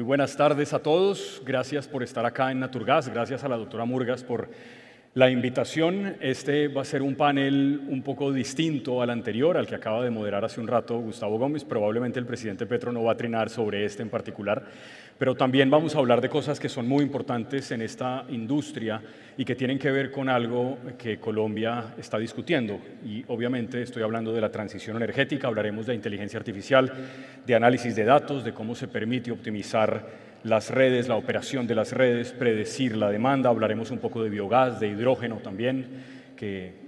Muy buenas tardes a todos. Gracias por estar acá en Naturgas. Gracias a la doctora Murgas por la invitación. Este va a ser un panel un poco distinto al anterior, al que acaba de moderar hace un rato Gustavo Gómez. Probablemente el presidente Petro no va a trinar sobre este en particular, pero también vamos a hablar de cosas que son muy importantes en esta industria y que tienen que ver con algo que Colombia está discutiendo. Y obviamente estoy hablando de la transición energética, hablaremos de inteligencia artificial, de análisis de datos, de cómo se permite optimizar las redes, la operación de las redes, predecir la demanda. Hablaremos un poco de biogás, de hidrógeno también, que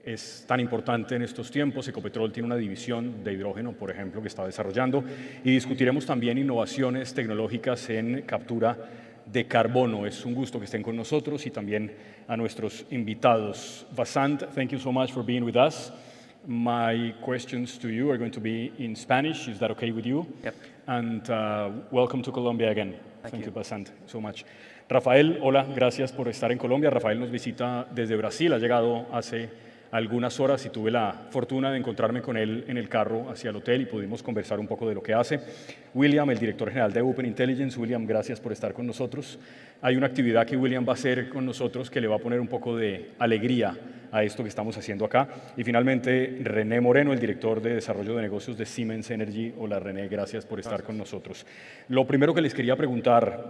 es tan importante en estos tiempos. Ecopetrol tiene una división de hidrógeno, por ejemplo, que está desarrollando. Y discutiremos también innovaciones tecnológicas en captura de carbono. Es un gusto que estén con nosotros y también a nuestros invitados. Vasant, thank you so much for being with us. My questions to you are going to be in Spanish. Is that okay with you? Yep. And welcome to Colombia again. Thank you, Vasant, so much. Rafael, hola, gracias por estar en Colombia. Rafael nos visita desde Brasil, ha llegado hace algunas horas y tuve la fortuna de encontrarme con él en el carro hacia el hotel y pudimos conversar un poco de lo que hace. William, el director general de Open Intelligence. William, gracias por estar con nosotros. Hay una actividad que William va a hacer con nosotros que le va a poner un poco de alegría a esto que estamos haciendo acá. Y finalmente, René Moreno, el director de desarrollo de negocios de Siemens Energy. Hola René, gracias por estar con nosotros. Lo primero que les quería preguntar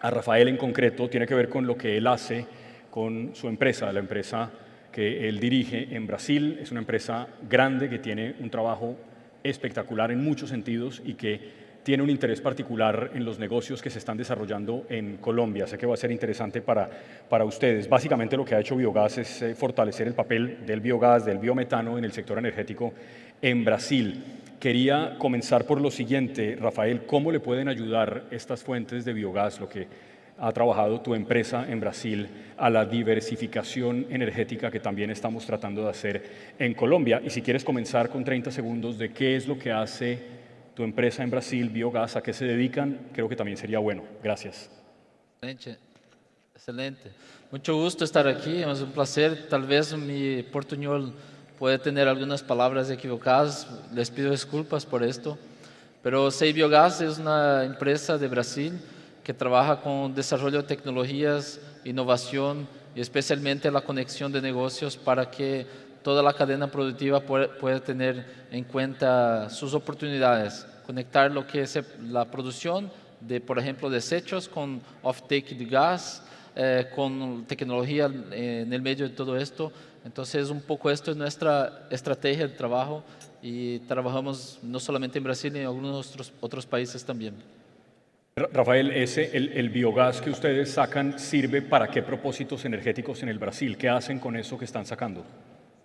a Rafael en concreto tiene que ver con lo que él hace con su empresa, la empresa que él dirige en Brasil. Es una empresa grande que tiene un trabajo espectacular en muchos sentidos y que tiene un interés particular en los negocios que se están desarrollando en Colombia. Sé que va a ser interesante para ustedes. Básicamente lo que ha hecho Biogás es fortalecer el papel del biogás, del biometano en el sector energético en Brasil. Quería comenzar por lo siguiente, Rafael, ¿cómo le pueden ayudar estas fuentes de biogás, lo que ha trabajado tu empresa en Brasil, a la diversificación energética que también estamos tratando de hacer en Colombia? Y si quieres comenzar con 30 segundos de qué es lo que hace tu empresa en Brasil, Biogás, a qué se dedican, creo que también sería bueno. Gracias. Excelente, excelente. Mucho gusto estar aquí, es un placer. Tal vez mi portuñol puede tener algunas palabras equivocadas, les pido disculpas por esto. Pero Sei Biogás es una empresa de Brasil que trabaja con desarrollo de tecnologías, innovación y especialmente la conexión de negocios para que toda la cadena productiva pueda tener en cuenta sus oportunidades. Conectar lo que es la producción de, por ejemplo, desechos con off-take de gas, con tecnología en el medio de todo esto. Entonces, un poco esto es nuestra estrategia de trabajo y trabajamos no solamente en Brasil, en algunos otros países también. Rafael, el biogás que ustedes sacan sirve para qué propósitos energéticos en el Brasil. ¿Qué hacen con eso que están sacando?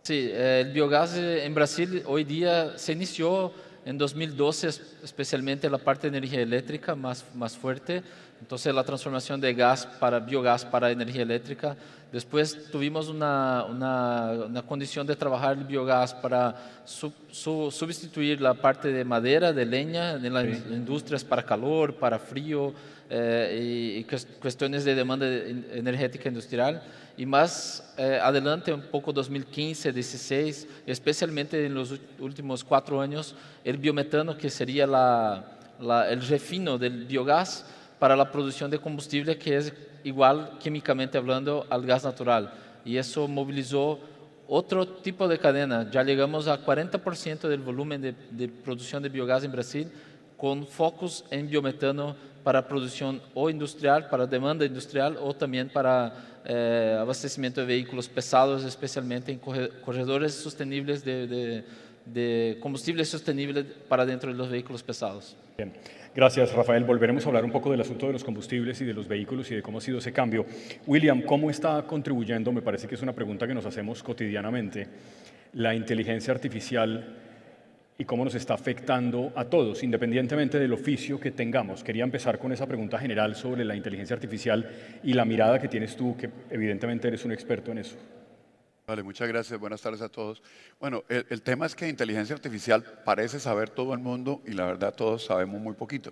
Sí, el biogás en Brasil hoy día se inició en 2012, especialmente la parte de energía eléctrica más fuerte. Entonces la transformación de gas para biogás para energía eléctrica. Después tuvimos una condición de trabajar el biogás para sustituir la parte de madera, de leña, en las industrias para calor, para frío y cuestiones de demanda energética industrial. Y más adelante, un poco 2015, 16, especialmente en los últimos 4 años, el biometano, que sería el refino del biogás para la producción de combustible, que es igual químicamente hablando al gas natural. Y eso movilizó otro tipo de cadena. Ya llegamos a 40% del volumen de producción de biogás en Brasil, con focos en biometano para producción o industrial, para demanda industrial o también para abastecimiento de vehículos pesados, especialmente en corredores sostenibles de combustible sostenible para dentro de los vehículos pesados. Bien. Gracias, Rafael. Volveremos a hablar un poco del asunto de los combustibles y de los vehículos y de cómo ha sido ese cambio. William, ¿cómo está contribuyendo? Me parece que es una pregunta que nos hacemos cotidianamente. La inteligencia artificial y cómo nos está afectando a todos, independientemente del oficio que tengamos. Quería empezar con esa pregunta general sobre la inteligencia artificial y la mirada que tienes tú, que evidentemente eres un experto en eso. Vale, muchas gracias. Buenas tardes a todos. Bueno, el tema es que inteligencia artificial parece saber todo el mundo y la verdad todos sabemos muy poquito.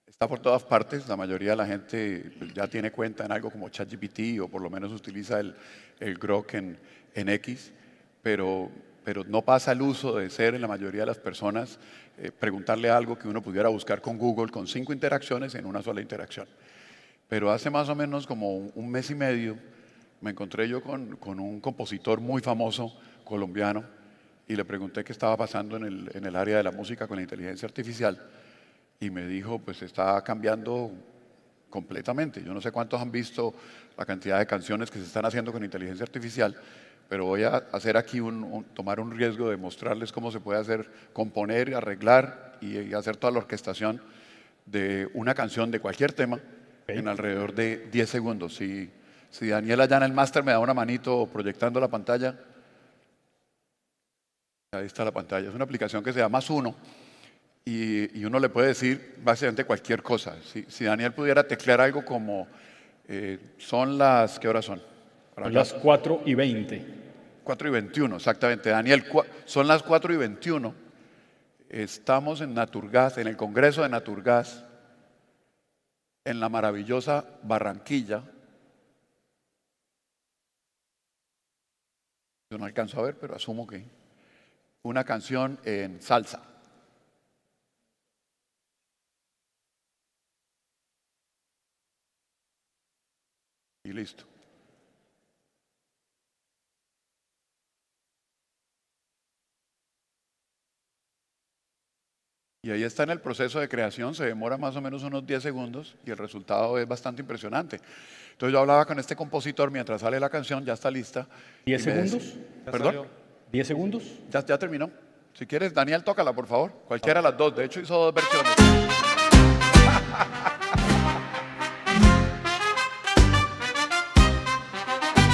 Está por todas partes, la mayoría de la gente ya tiene cuenta en algo como ChatGPT o por lo menos utiliza el Grok en X, pero pero no pasa el uso de ser en la mayoría de las personas preguntarle algo que uno pudiera buscar con Google con 5 interacciones en una sola interacción. Pero hace más o menos como un mes y medio me encontré yo con un compositor muy famoso colombiano y le pregunté qué estaba pasando en el área de la música con la inteligencia artificial y me dijo, pues está cambiando completamente. Yo no sé cuántos han visto la cantidad de canciones que se están haciendo con inteligencia artificial, pero voy a hacer aquí tomar un riesgo de mostrarles cómo se puede hacer, componer, arreglar y hacer toda la orquestación de una canción de cualquier tema en alrededor de 10 segundos. Si Daniel allá en el máster me da una manito proyectando la pantalla, ahí está la pantalla. Es una aplicación que se llama Suno y uno le puede decir básicamente cualquier cosa. Si Daniel pudiera teclear algo como son las, ¿qué horas son? Son las 4:20. 4:21, exactamente. Daniel, son las 4:21. Estamos en Naturgas, en el Congreso de Naturgas, en la maravillosa Barranquilla. Yo no alcanzo a ver, pero asumo que una canción en salsa. Y listo. Y ahí está en el proceso de creación, se demora más o menos unos 10 segundos y el resultado es bastante impresionante. Entonces yo hablaba con este compositor mientras sale la canción, ya está lista. ¿10 segundos? ¿Perdón? ¿10 segundos? Ya terminó. Si quieres, Daniel, tócala, por favor. Cualquiera de las dos. De hecho, hizo 2 versiones.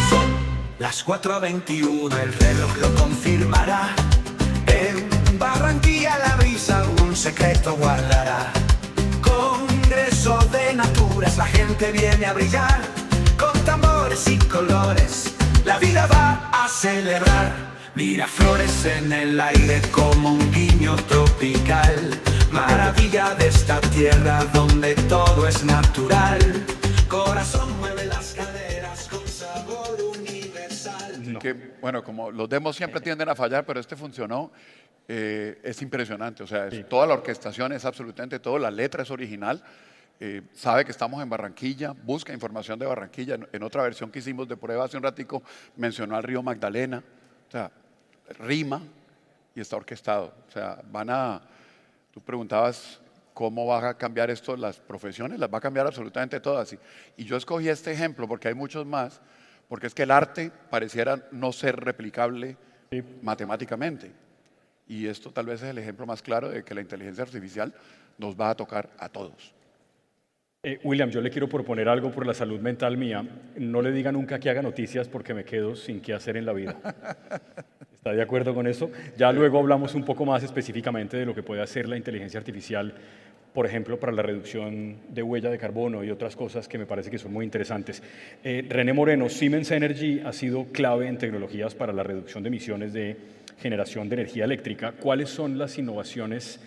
Son las 4:21, el reloj lo confirmará. En Barranquilla la brisa un secreto guardará. Congreso de Naturas, la gente viene a brillar. Con tambores y colores, la vida va a celebrar. Mira flores en el aire como un guiño tropical. Maravilla de esta tierra donde todo es natural. Corazón mueve las caderas con sabor universal. No. Que, bueno, como los demos siempre tienden a fallar, pero este funcionó. Es impresionante. O sea, toda la orquestación es absolutamente todo. La letra es original. Sabe que estamos en Barranquilla, busca información de Barranquilla. En otra versión que hicimos de prueba hace un ratico, mencionó al río Magdalena. O sea, rima y está orquestado. O sea, tú preguntabas cómo va a cambiar esto las profesiones, las va a cambiar absolutamente todas. Y yo escogí este ejemplo porque hay muchos más, porque es que el arte pareciera no ser replicable matemáticamente. Y esto tal vez es el ejemplo más claro de que la inteligencia artificial nos va a tocar a todos. William, yo le quiero proponer algo por la salud mental mía. No le diga nunca que haga noticias porque me quedo sin qué hacer en la vida. ¿Está de acuerdo con eso? Ya luego hablamos un poco más específicamente de lo que puede hacer la inteligencia artificial, por ejemplo, para la reducción de huella de carbono y otras cosas que me parece que son muy interesantes. René Moreno, Siemens Energy ha sido clave en tecnologías para la reducción de emisiones de generación de energía eléctrica. ¿Cuáles son las innovaciones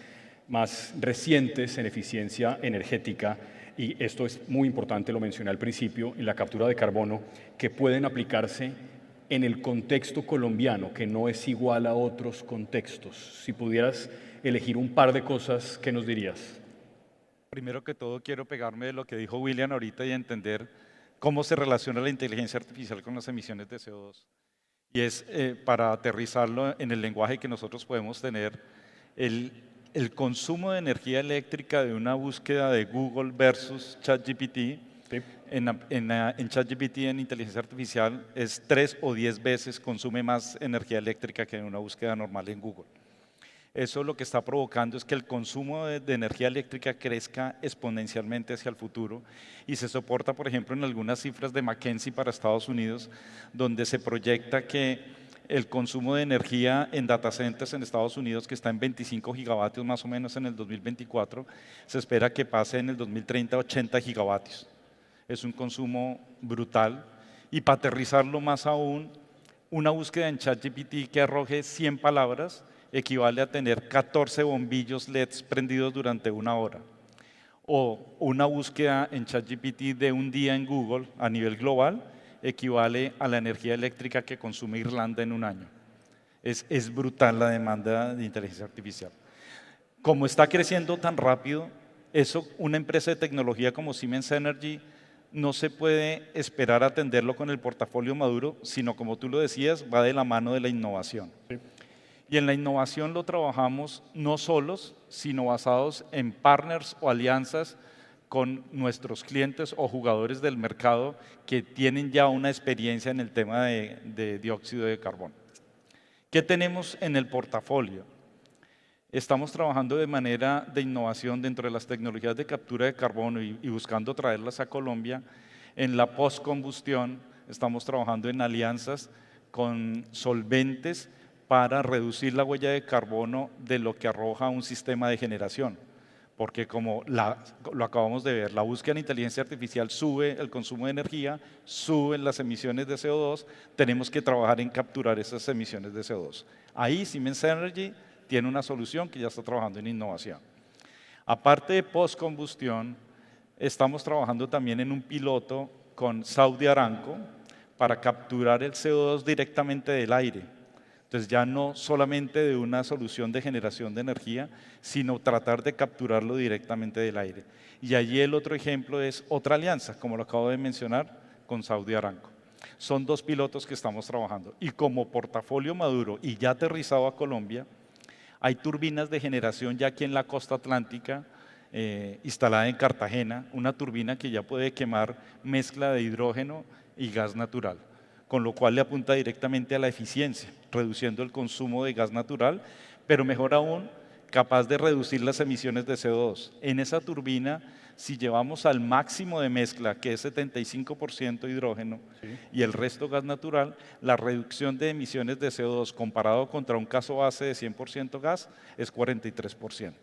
más recientes en eficiencia energética? Y esto es muy importante, lo mencioné al principio, en la captura de carbono, que pueden aplicarse en el contexto colombiano, que no es igual a otros contextos. Si pudieras elegir un par de cosas, ¿qué nos dirías? Primero que todo, quiero pegarme de lo que dijo William ahorita y entender cómo se relaciona la inteligencia artificial con las emisiones de CO2. Y es para aterrizarlo en el lenguaje que nosotros podemos tener, el consumo de energía eléctrica de una búsqueda de Google versus ChatGPT, en ChatGPT, en inteligencia artificial, es 3 o 10 veces consume más energía eléctrica que en una búsqueda normal en Google. Eso lo que está provocando es que el consumo de energía eléctrica crezca exponencialmente hacia el futuro y se soporta, por ejemplo, en algunas cifras de McKinsey para Estados Unidos, donde se proyecta que el consumo de energía en data centers en Estados Unidos, que está en 25 gigavatios más o menos en el 2024, se espera que pase en el 2030 a 80 gigavatios. Es un consumo brutal. Y para aterrizarlo más aún, una búsqueda en ChatGPT que arroje 100 palabras equivale a tener 14 bombillos LEDs prendidos durante 1 hora. O una búsqueda en ChatGPT de un día en Google a nivel global equivale a la energía eléctrica que consume Irlanda en 1 año. Es brutal la demanda de inteligencia artificial. Como está creciendo tan rápido, eso, una empresa de tecnología como Siemens Energy no se puede esperar a atenderlo con el portafolio maduro, sino como tú lo decías, va de la mano de la innovación. Sí. Y en la innovación lo trabajamos no solos, sino basados en partners o alianzas con nuestros clientes o jugadores del mercado que tienen ya una experiencia en el tema de dióxido de carbono. ¿Qué tenemos en el portafolio? Estamos trabajando de manera de innovación dentro de las tecnologías de captura de carbono y buscando traerlas a Colombia. En la postcombustión estamos trabajando en alianzas con solventes para reducir la huella de carbono de lo que arroja un sistema de generación. Porque como lo acabamos de ver, la búsqueda de inteligencia artificial sube el consumo de energía, suben las emisiones de CO2, tenemos que trabajar en capturar esas emisiones de CO2. Ahí Siemens Energy tiene una solución que ya está trabajando en innovación. Aparte de postcombustión, estamos trabajando también en un piloto con Saudi Aramco para capturar el CO2 directamente del aire. Entonces ya no solamente de una solución de generación de energía, sino tratar de capturarlo directamente del aire. Y allí el otro ejemplo es otra alianza, como lo acabo de mencionar, con Saudi Aramco. Son dos pilotos que estamos trabajando. Y como portafolio maduro y ya aterrizado a Colombia, hay turbinas de generación ya aquí en la costa atlántica, instalada en Cartagena, una turbina que ya puede quemar mezcla de hidrógeno y gas natural, con lo cual le apunta directamente a la eficiencia, reduciendo el consumo de gas natural, pero mejor aún, capaz de reducir las emisiones de CO2. En esa turbina, si llevamos al máximo de mezcla, que es 75% hidrógeno, sí, y el resto gas natural, la reducción de emisiones de CO2 comparado contra un caso base de 100% gas es 43%.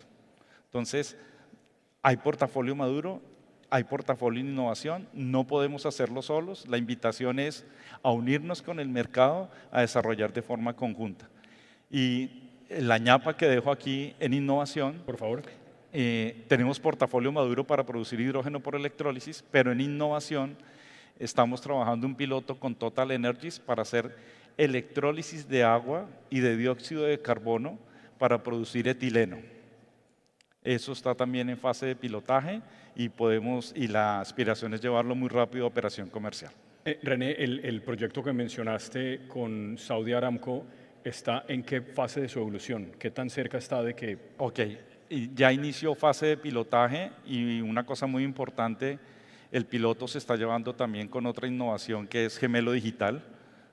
Entonces, hay portafolio maduro, hay portafolio en innovación, no podemos hacerlo solos, la invitación es a unirnos con el mercado, a desarrollar de forma conjunta. Y la ñapa que dejo aquí en innovación, por favor. Tenemos portafolio maduro para producir hidrógeno por electrólisis, pero en innovación estamos trabajando un piloto con Total Energies para hacer electrólisis de agua y de dióxido de carbono para producir etileno. Eso está también en fase de pilotaje y la aspiración es llevarlo muy rápido a operación comercial. René, el proyecto que mencionaste con Saudi Aramco, ¿está en qué fase de su evolución? ¿Qué tan cerca está de que...? Ok, ya inició fase de pilotaje y una cosa muy importante, el piloto se está llevando también con otra innovación que es gemelo digital.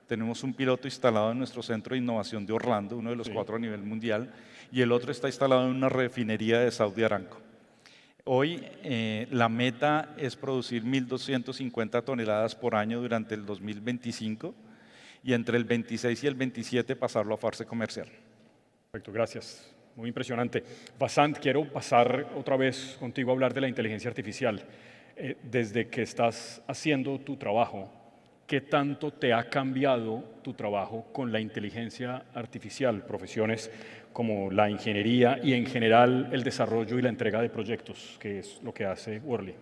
Tenemos un piloto instalado en nuestro centro de innovación de Orlando, uno de los 4 a nivel mundial, y el otro está instalado en una refinería de Saudi Aramco. Hoy la meta es producir 1.250 toneladas por año durante el 2025 y entre el 26 y el 27 pasarlo a fase comercial. Perfecto, gracias. Muy impresionante. Vasant, quiero pasar otra vez contigo a hablar de la inteligencia artificial. Desde que estás haciendo tu trabajo, ¿qué tanto te ha cambiado tu trabajo con la inteligencia artificial? Profesiones como la ingeniería y en general el desarrollo y la entrega de proyectos, que es lo que hace Worley.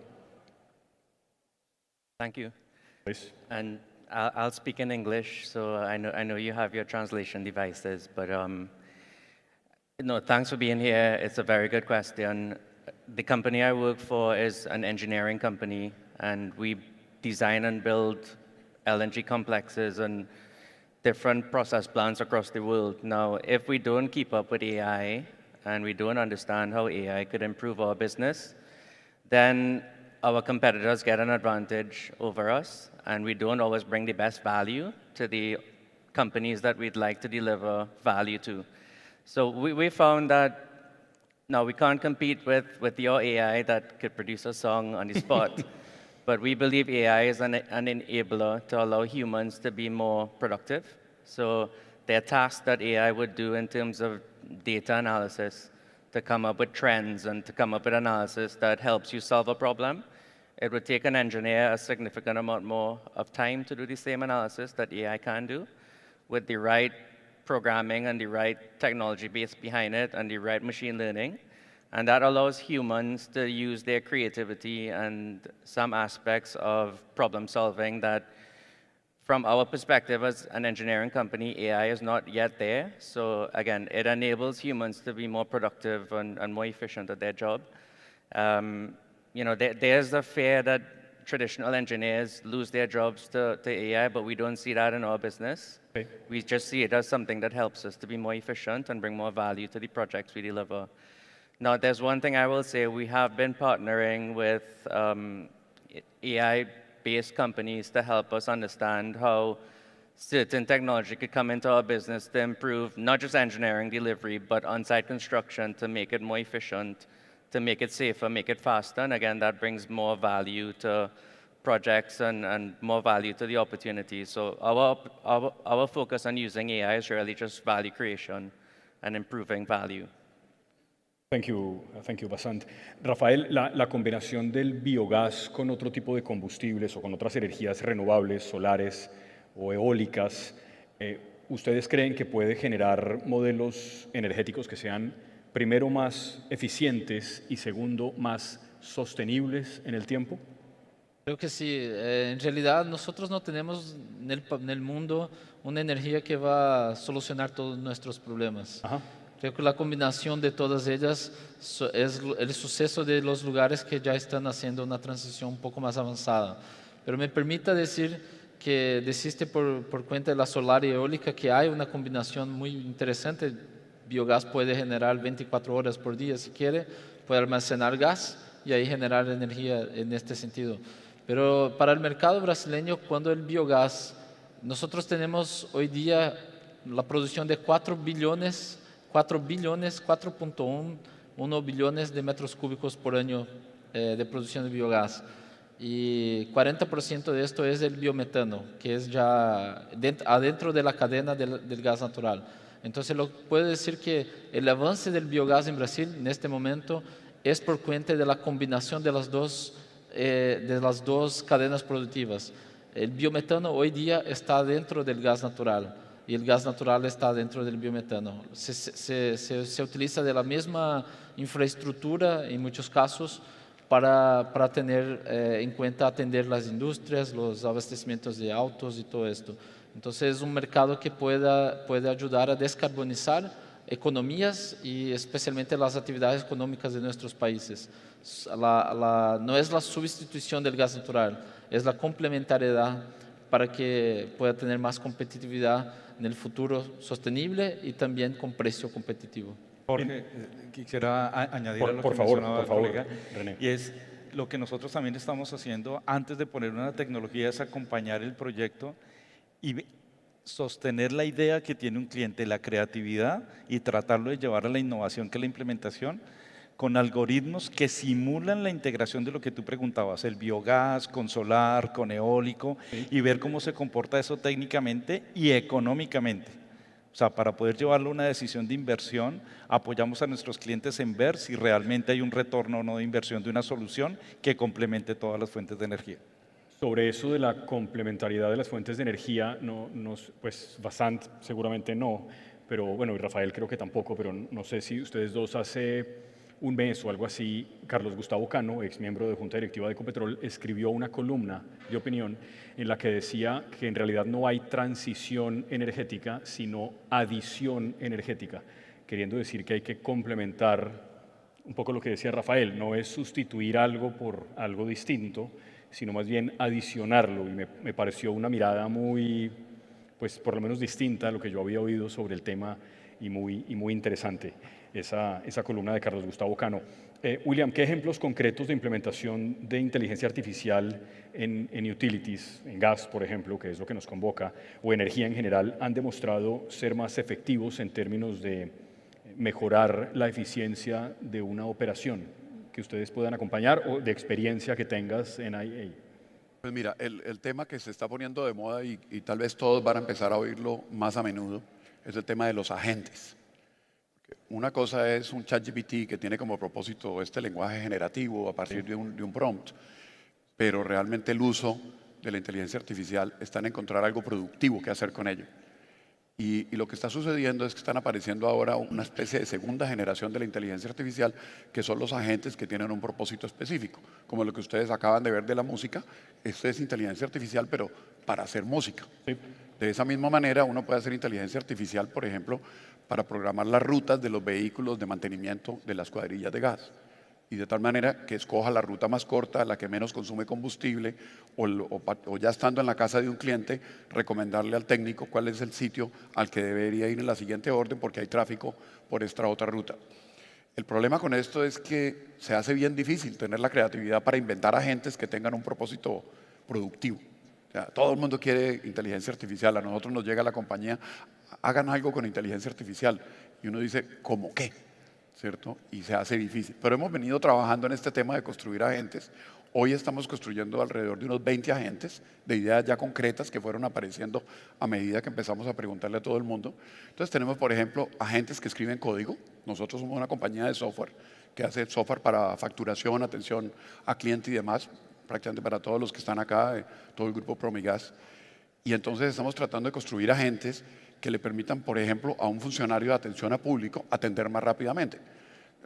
Thank you. Please. And I'll speak in English, so I know you have your translation devices, but no, thanks for being here. It's a very good question. The company I work for is an engineering company, and we design and build LNG complexes and different process plants across the world. Now, if we don't keep up with AI and we don't understand how AI could improve our business, then our competitors get an advantage over us, and we don't always bring the best value to the companies that we'd like to deliver value to. So we found that now we can't compete with your AI that could produce a song on the spot, but we believe AI is an enabler to allow humans to be more productive. So there are tasks that AI would do in terms of data analysis to come up with trends and to come up with analysis that helps you solve a problem. It would take an engineer a significant amount more of time to do the same analysis that AI can do with the right programming and the right technology base behind it and the right machine learning. And that allows humans to use their creativity and some aspects of problem solving that from our perspective as an engineering company, AI is not yet there. So again, it enables humans to be more productive and more efficient at their job. You know, there's the fear that traditional engineers lose their jobs to AI, but we don't see that in our business. Okay. We just see it as something that helps us to be more efficient and bring more value to the projects we deliver. Now, there's one thing I will say, we have been partnering with AI-based companies to help us understand how certain technology could come into our business to improve not just engineering delivery, but on-site construction to make it more efficient, to make it safer, make it faster. And again, that brings more value to projects and more value to the opportunities. So our focus on using AI is really just value creation and improving value. Thank you, Basant. Rafael, la combinación del biogás con otro tipo de combustibles o con otras energías renovables, solares o eólicas, ¿ustedes creen que puede generar modelos energéticos que sean, primero, más eficientes y segundo, más sostenibles en el tiempo? Creo que sí. En realidad nosotros no tenemos en el mundo una energía que va a solucionar todos nuestros problemas. Ajá. Creo que la combinación de todas ellas es el suceso de los lugares que ya están haciendo una transición un poco más avanzada. Pero me permita decir que existe por cuenta de la solar y eólica que hay una combinación muy interesante. Biogás puede generar 24 horas por día si quiere, puede almacenar gas y ahí generar energía en este sentido. Pero para el mercado brasileño, cuando el biogás, nosotros tenemos hoy día la producción de 4.1 billones de metros cúbicos por año de producción de biogás. Y 40% de esto es el biometano, que es ya adentro de la cadena del gas natural. Entonces, puedo decir que el avance del biogás en Brasil en este momento es por cuenta de la combinación de las dos cadenas productivas. El biometano hoy día está dentro del gas natural y el gas natural está dentro del biometano. Se utiliza de la misma infraestructura en muchos casos para tener en cuenta atender las industrias, los abastecimientos de autos y todo esto. Entonces es un mercado que puede ayudar a descarbonizar economías y especialmente las actividades económicas de nuestros países. No es la sustitución del gas natural, es la complementariedad para que pueda tener más competitividad en el futuro sostenible y también con precio competitivo. Jorge, quisiera añadir a lo que mencionaba el colega, René. y es lo que nosotros también estamos haciendo antes de poner una tecnología es acompañar el proyecto y sostener la idea que tiene un cliente, la creatividad, y tratarlo de llevar a la innovación, que es la implementación, con algoritmos que simulan la integración de lo que tú preguntabas, el biogás, con solar, con eólico, sí, y ver cómo se comporta eso técnicamente y económicamente. O sea, para poder llevarlo a una decisión de inversión, apoyamos a nuestros clientes en ver si realmente hay un retorno o no de inversión de una solución que complemente todas las fuentes de energía. Sobre eso de la complementariedad de las fuentes de energía, pues Basant seguramente no, pero bueno, y Rafael creo que tampoco, pero no sé si ustedes dos hace un mes o algo así, Carlos Gustavo Cano, ex miembro de Junta Directiva de Ecopetrol, escribió una columna de opinión en la que decía que en realidad no hay transición energética, sino adición energética, queriendo decir que hay que complementar un poco lo que decía Rafael, no es sustituir algo por algo distinto, sino más bien adicionarlo, y me pareció una mirada muy, pues por lo menos distinta a lo que yo había oído sobre el tema y muy interesante. Esa columna de Carlos Gustavo Cano. William, ¿qué ejemplos concretos de implementación de inteligencia artificial en utilities, en gas, por ejemplo, que es lo que nos convoca, o energía en general, han demostrado ser más efectivos en términos de mejorar la eficiencia de una operación que ustedes puedan acompañar o de experiencia que tengas en IA? Pues mira, el tema que se está poniendo de moda y tal vez todos van a empezar a oírlo más a menudo es el tema de los agentes. Una cosa es un ChatGPT que tiene como propósito este lenguaje generativo a partir de un prompt, pero realmente el uso de la inteligencia artificial está en encontrar algo productivo que hacer con ello. Y lo que está sucediendo es que están apareciendo ahora una especie de segunda generación de la inteligencia artificial, que son los agentes que tienen un propósito específico, como lo que ustedes acaban de ver de la música. Esto es inteligencia artificial, pero para hacer música. Sí. De esa misma manera, uno puede hacer inteligencia artificial, por ejemplo, para programar las rutas de los vehículos de mantenimiento de las cuadrillas de gas. Y de tal manera que escoja la ruta más corta, la que menos consume combustible, o ya estando en la casa de un cliente, recomendarle al técnico cuál es el sitio al que debería ir en la siguiente orden porque hay tráfico por esta otra ruta. El problema con esto es que se hace bien difícil tener la creatividad para inventar agentes que tengan un propósito productivo. O sea, todo el mundo quiere inteligencia artificial. A nosotros nos llega la compañía, hagan algo con inteligencia artificial. Y uno dice, ¿cómo qué? ¿Cierto? Y se hace difícil. Pero hemos venido trabajando en este tema de construir agentes. Hoy estamos construyendo alrededor de unos 20 agentes de ideas ya concretas que fueron apareciendo a medida que empezamos a preguntarle a todo el mundo. Entonces tenemos, por ejemplo, agentes que escriben código. Nosotros somos una compañía de software que hace software para facturación, atención a cliente y demás, prácticamente para todos los que están acá, todo el grupo Promigas. Y entonces estamos tratando de construir agentes que le permitan, por ejemplo, a un funcionario de atención a público atender más rápidamente.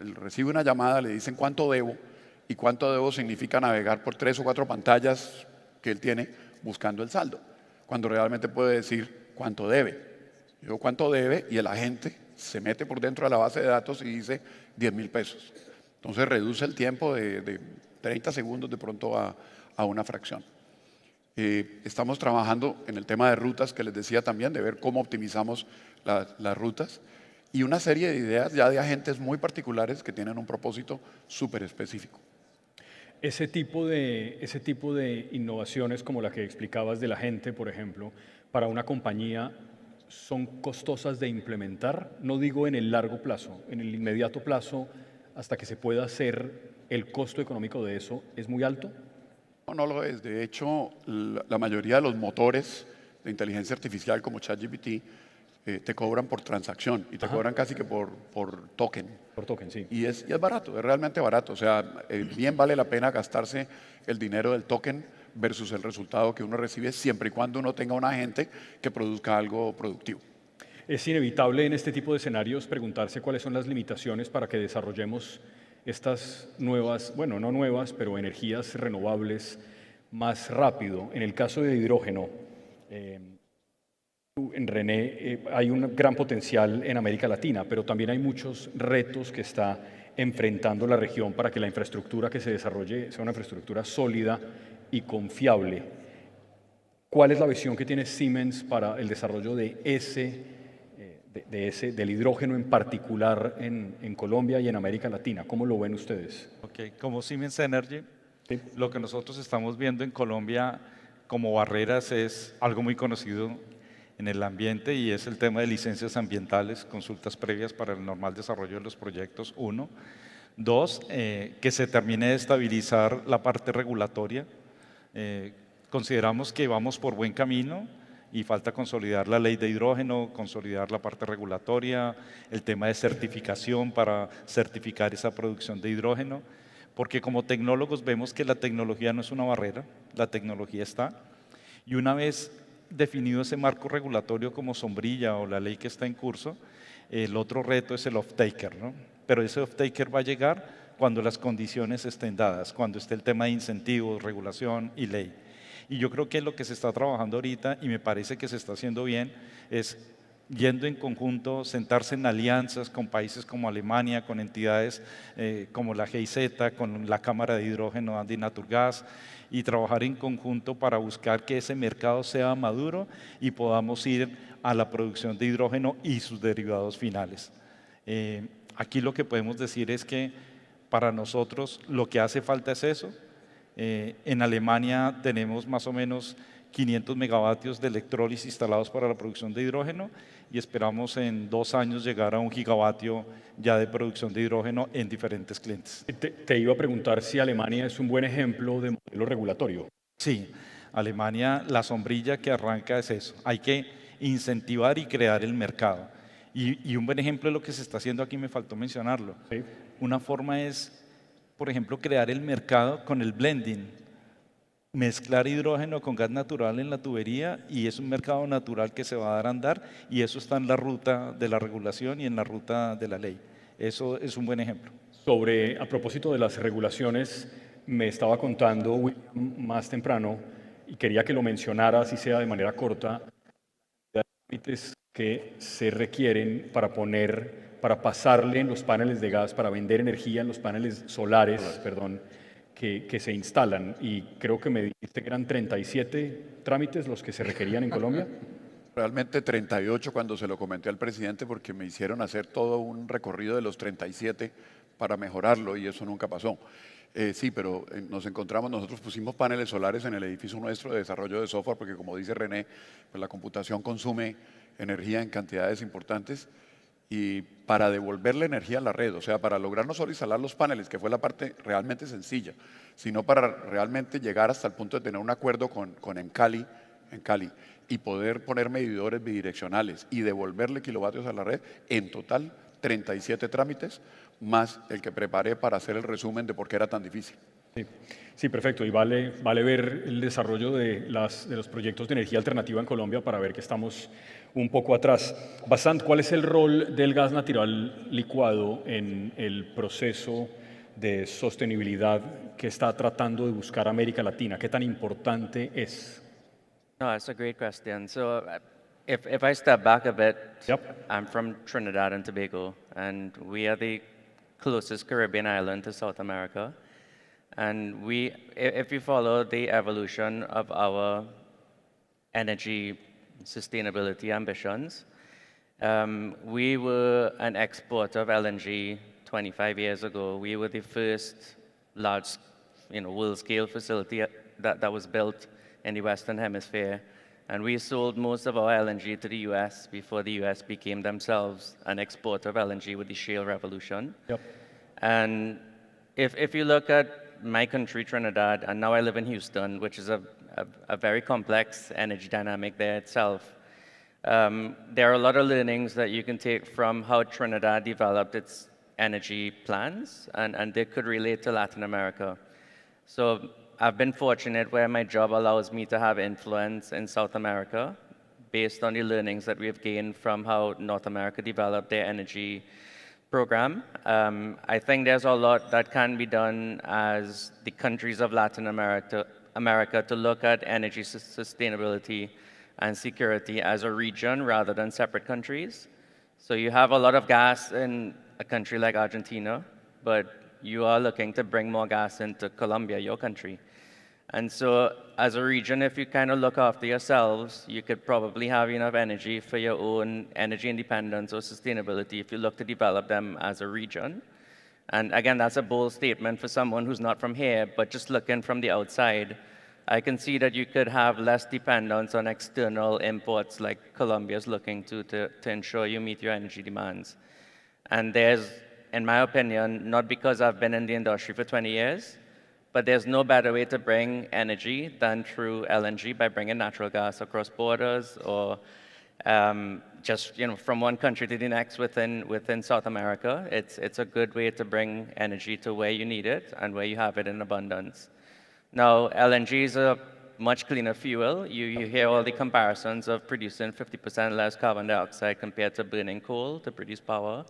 Él recibe una llamada, le dicen cuánto debo, y cuánto debo significa navegar por 3 o 4 pantallas que él tiene buscando el saldo, cuando realmente puede decir cuánto debe. Yo cuánto debe y el agente se mete por dentro de la base de datos y dice 10.000 pesos. Entonces reduce el tiempo de 30 segundos de pronto a una fracción. Estamos trabajando en el tema de rutas que les decía también, de ver cómo optimizamos las rutas y una serie de ideas ya de agentes muy particulares que tienen un propósito súper específico. Ese tipo de innovaciones como la que explicabas de la gente, por ejemplo, para una compañía son costosas de implementar, no digo en el largo plazo, en el inmediato plazo, hasta que se pueda hacer, ¿el costo económico de eso es muy alto? No lo es. De hecho, la mayoría de los motores de inteligencia artificial como ChatGPT te cobran por transacción y te cobran casi que por token. Por token, sí. Y es barato, es realmente barato. O sea, bien vale la pena gastarse el dinero del token versus el resultado que uno recibe siempre y cuando uno tenga un agente que produzca algo productivo. Es inevitable en este tipo de escenarios preguntarse cuáles son las limitaciones para que desarrollemos estas nuevas, bueno, no nuevas, pero energías renovables más rápido. En el caso de hidrógeno, en René, hay un gran potencial en América Latina, pero también hay muchos retos que está enfrentando la región para que la infraestructura que se desarrolle sea una infraestructura sólida y confiable. ¿Cuál es la visión que tiene Siemens para el desarrollo del hidrógeno en particular en Colombia y en América Latina? ¿Cómo lo ven ustedes? Okay. Como Siemens Energy, Sí. lo que nosotros estamos viendo en Colombia como barreras es algo muy conocido en el ambiente y es el tema de licencias ambientales, consultas previas para el normal desarrollo de los proyectos, 1. 2, que se termine de estabilizar la parte regulatoria. Consideramos que vamos por buen camino y falta consolidar la ley de hidrógeno, consolidar la parte regulatoria, el tema de certificación para certificar esa producción de hidrógeno, porque como tecnólogos vemos que la tecnología no es una barrera, la tecnología está, y una vez definido ese marco regulatorio como sombrilla o la ley que está en curso, el otro reto es el off-taker, ¿no? Pero ese off-taker va a llegar cuando las condiciones estén dadas, cuando esté el tema de incentivos, regulación y ley. Y yo creo que lo que se está trabajando ahorita, y me parece que se está haciendo bien, es yendo en conjunto, sentarse en alianzas con países como Alemania, con entidades como la GIZ, con la Cámara de Hidrógeno Andy Naturgas, y trabajar en conjunto para buscar que ese mercado sea maduro y podamos ir a la producción de hidrógeno y sus derivados finales. Aquí lo que podemos decir es que para nosotros lo que hace falta es eso. En Alemania tenemos más o menos 500 megavatios de electrólisis instalados para la producción de hidrógeno y esperamos en 2 años llegar a 1 gigavatio ya de producción de hidrógeno en diferentes clientes. Te iba a preguntar si Alemania es un buen ejemplo de modelo regulatorio. Sí, Alemania, la sombrilla que arranca es eso. Hay que incentivar y crear el mercado. Y un buen ejemplo de lo que se está haciendo aquí, me faltó mencionarlo. Sí. Una forma es, por ejemplo, crear el mercado con el blending. Mezclar hidrógeno con gas natural en la tubería y es un mercado natural que se va a dar a andar y eso está en la ruta de la regulación y en la ruta de la ley. Eso es un buen ejemplo. A propósito de las regulaciones, me estaba contando William más temprano y quería que lo mencionara, así sea de manera corta, los trámites que se requieren para pasarle en los paneles de gas, para vender energía en los paneles solares, perdón, que se instalan. Y creo que me dijiste que eran 37 trámites los que se requerían en Colombia. Realmente 38 cuando se lo comenté al presidente porque me hicieron hacer todo un recorrido de los 37 para mejorarlo y eso nunca pasó. Sí, pero nos encontramos, nosotros pusimos paneles solares en el edificio nuestro de desarrollo de software porque como dice René, pues la computación consume energía en cantidades importantes y para devolverle energía a la red, o sea, para lograr no solo instalar los paneles, que fue la parte realmente sencilla, sino para realmente llegar hasta el punto de tener un acuerdo con Encali y poder poner medidores bidireccionales y devolverle kilovatios a la red, en total 37 trámites, más el que preparé para hacer el resumen de por qué era tan difícil. Sí, perfecto. Y vale ver el desarrollo de los proyectos de energía alternativa en Colombia para ver que estamos un poco atrás. Bassant, ¿cuál es el rol del gas natural licuado en el proceso de sostenibilidad que está tratando de buscar América Latina? ¿Qué tan importante es? No, that's a great question. So if I step back a bit, Yep. I'm from Trinidad and Tobago, and we are the closest Caribbean island to South America. And if you follow the evolution of our energy sustainability ambitions, we were an exporter of LNG 25 years ago. We were the first large, world-scale facility that was built in the Western Hemisphere. And we sold most of our LNG to the US before the US became themselves an exporter of LNG with the shale revolution. Yep. And if you look at my country, Trinidad, and now I live in Houston, which is a very complex energy dynamic there itself, there are a lot of learnings that you can take from how Trinidad developed its energy plans, and they could relate to Latin America. So I've been fortunate where my job allows me to have influence in South America based on the learnings that we've gained from how North America developed their energy program. I think there's a lot that can be done as the countries of Latin America to look at energy sustainability and security as a region rather than separate countries. So you have a lot of gas in a country like Argentina, but you are looking to bring more gas into Colombia, your country. And so as a region, if you kind of look after yourselves, you could probably have enough energy for your own energy independence or sustainability if you look to develop them as a region. And again, that's a bold statement for someone who's not from here, but just looking from the outside, I can see that you could have less dependence on external imports like Colombia is looking to ensure you meet your energy demands. And there's, in my opinion, not because I've been in the industry for 20 years, but there's no better way to bring energy than through LNG by bringing natural gas across borders or just from one country to the next within South America. It's a good way to bring energy to where you need it and where you have it in abundance. Now, LNG is a much cleaner fuel. You hear all the comparisons of producing 50% less carbon dioxide compared to burning coal to produce power.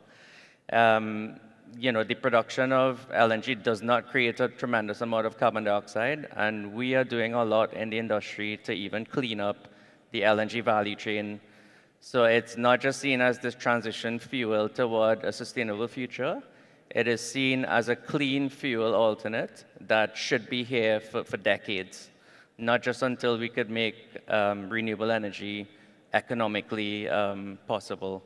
The production of LNG does not create a tremendous amount of carbon dioxide, and we are doing a lot in the industry to even clean up the LNG value chain. So it's not just seen as this transition fuel toward a sustainable future. It is seen as a clean fuel alternate that should be here for decades, not just until we could make renewable energy economically possible.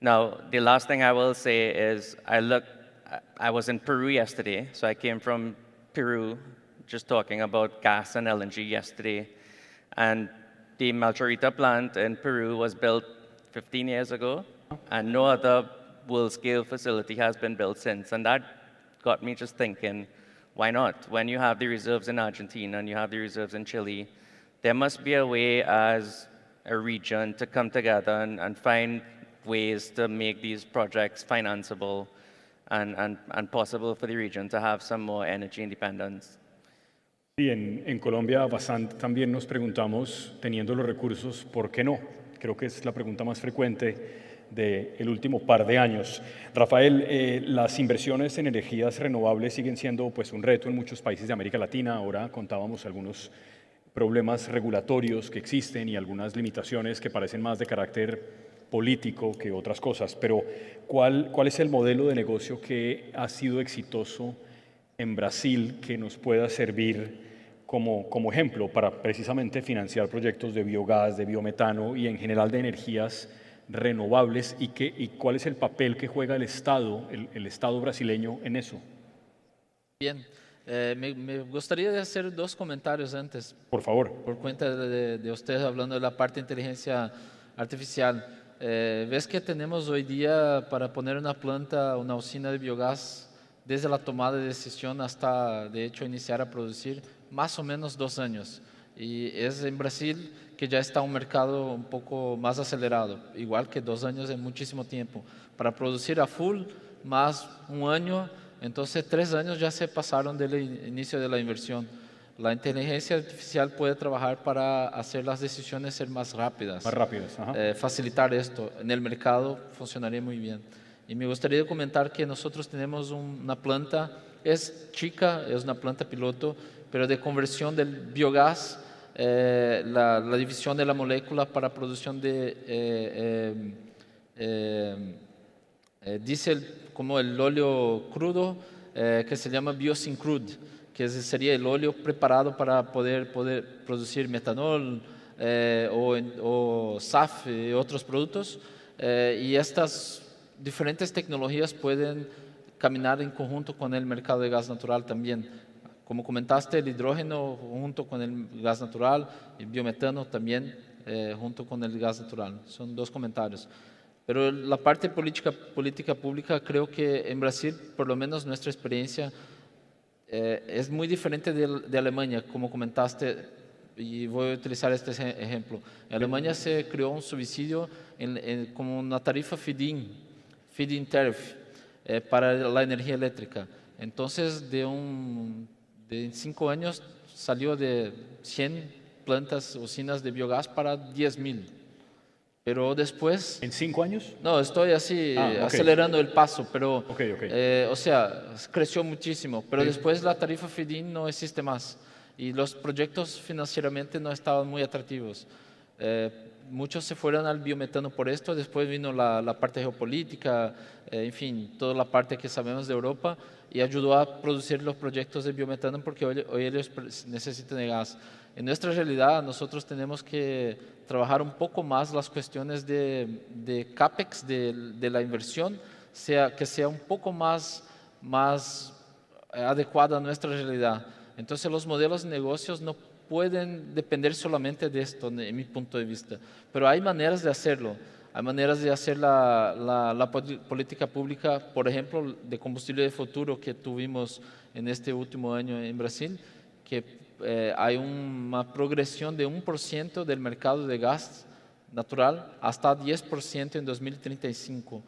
Now, the last thing I will say is I was in Peru yesterday, so I came from Peru just talking about gas and LNG yesterday. And the Malchorita plant in Peru was built 15 years ago, and no other world-scale facility has been built since. And that got me just thinking, why not? When you have the reserves in Argentina and you have the reserves in Chile, there must be a way as a region to come together and find ways to make these projects financeable and possible for the region to have some more energy independence. Sí, en Colombia, Bassant, también nos preguntamos, teniendo los recursos, ¿por qué no? Creo que es la pregunta más frecuente del último par de años. Rafael, las inversiones en energías renovables siguen siendo pues, un reto en muchos países de América Latina. Ahora contábamos algunos problemas regulatorios que existen y algunas limitaciones que parecen más de carácter político que otras cosas, pero ¿cuál es el modelo de negocio que ha sido exitoso en Brasil que nos pueda servir como ejemplo para precisamente financiar proyectos de biogás, de biometano y en general de energías renovables y cuál es el papel que juega el Estado brasileño en eso? Bien, me gustaría hacer dos comentarios antes, Por favor. por cuenta de ustedes hablando de la parte de inteligencia artificial. Ves que tenemos hoy día para poner una planta, una usina de biogás, desde la tomada de decisión hasta, de hecho, iniciar a producir, más o menos 2 años. Y es en Brasil que ya está un mercado un poco más acelerado, igual que 2 años es muchísimo tiempo. Para producir a full, más 1 año, entonces 3 años ya se pasaron del inicio de la inversión. La inteligencia artificial puede trabajar para hacer las decisiones ser más rápidas. Más rápidas, ajá. Facilitar esto. En el mercado funcionaría muy bien. Y me gustaría comentar que nosotros tenemos una planta, es chica, es una planta piloto, pero de conversión del biogás, la división de la molécula para producción de diésel, como el óleo crudo, que se llama biosyncrude, que sería el óleo preparado para poder producir metanol o SAF y otros productos. Y estas diferentes tecnologías pueden caminar en conjunto con el mercado de gas natural también. Como comentaste, el hidrógeno junto con el gas natural, el biometano también junto con el gas natural. Son 2 comentarios. Pero la parte política pública, creo que en Brasil, por lo menos nuestra experiencia, es muy diferente de Alemania, como comentaste, y voy a utilizar este ejemplo. En Alemania se creó un subsidio como una tarifa feed-in tariff, para la energía eléctrica. Entonces, de 5 años salió de 100 plantas, usinas de biogás para 10.000. Pero después... ¿En 5 años? No, estoy así Okay. acelerando el paso, pero... Okay. O sea, creció muchísimo, pero después la tarifa feed-in no existe más y los proyectos financieramente no estaban muy atractivos. Muchos se fueron al biometano por esto, después vino la parte geopolítica, en fin, toda la parte que sabemos de Europa y ayudó a producir los proyectos de biometano porque hoy ellos necesitan de gas. En nuestra realidad nosotros tenemos que trabajar un poco más las cuestiones de CAPEX, de la inversión, que sea un poco más adecuada a nuestra realidad. Entonces los modelos de negocios no pueden depender solamente de esto, en mi punto de vista. Pero hay maneras de hacerlo. Hay maneras de hacer la política pública, por ejemplo, de combustible de futuro que tuvimos en este último año en Brasil, que hay una progresión de 1% del mercado de gas natural hasta 10% en 2035,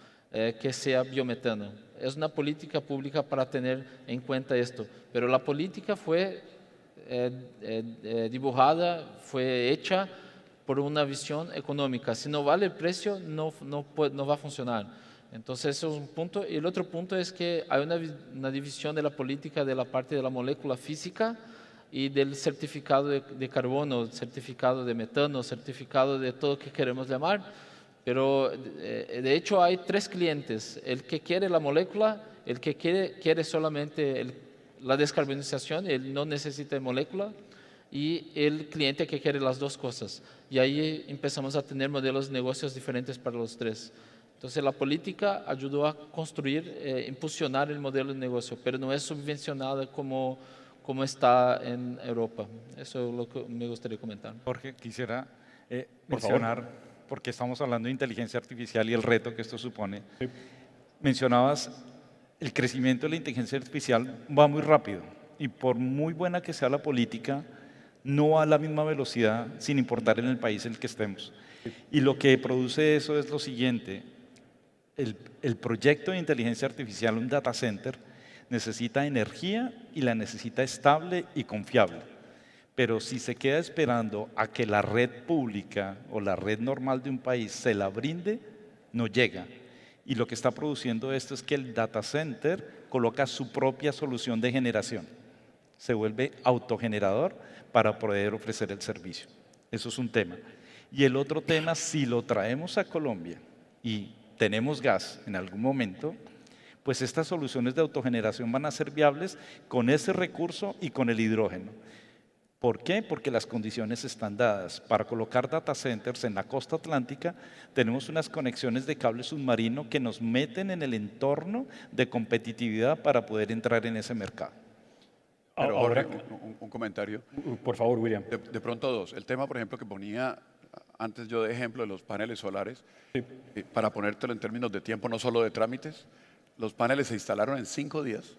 que sea biometano. Es una política pública para tener en cuenta esto. Pero la política fue dibujada, fue hecha por una visión económica. Si no vale el precio, no va a funcionar. Entonces, eso es un punto. Y el otro punto es que hay una división de la política de la parte de la molécula física y del certificado de carbono, certificado de metano, certificado de todo lo que queremos llamar. Pero, de hecho, hay 3 clientes. El que quiere la molécula, el que quiere solamente la descarbonización, él no necesita de molécula, y el cliente que quiere las 2 cosas. Y ahí empezamos a tener modelos de negocios diferentes para los 3. Entonces la política ayudó a construir, impulsionar el modelo de negocio, pero no es subvencionada como está en Europa. Eso es lo que me gustaría comentar. Jorge, quisiera Por mencionar, favor. porque estamos hablando de inteligencia artificial y el reto que esto supone. Sí. Mencionabas, el crecimiento de la inteligencia artificial va muy rápido y por muy buena que sea la política, no va a la misma velocidad sin importar en el país en el que estemos. Y lo que produce eso es lo siguiente: el proyecto de inteligencia artificial, un data center, necesita energía y la necesita estable y confiable. Pero si se queda esperando a que la red pública o la red normal de un país se la brinde, no llega. Y lo que está produciendo esto es que el data center coloca su propia solución de generación. se vuelve autogenerador para poder ofrecer el servicio. Eso es un tema. Y el otro tema, si lo traemos a Colombia y tenemos gas en algún momento, pues estas soluciones de autogeneración van a ser viables con ese recurso y con el hidrógeno. ¿Por qué? Porque las condiciones están dadas. Para colocar data centers en la costa atlántica tenemos unas conexiones de cable submarino que nos meten en el entorno de competitividad para poder entrar en ese mercado. Pero Ahora, Jorge, un comentario. por favor, William. De pronto dos. El tema, por ejemplo, que ponía antes yo de ejemplo de los paneles solares, para ponértelo en términos de tiempo, no solo de trámites, los paneles se instalaron en 5 días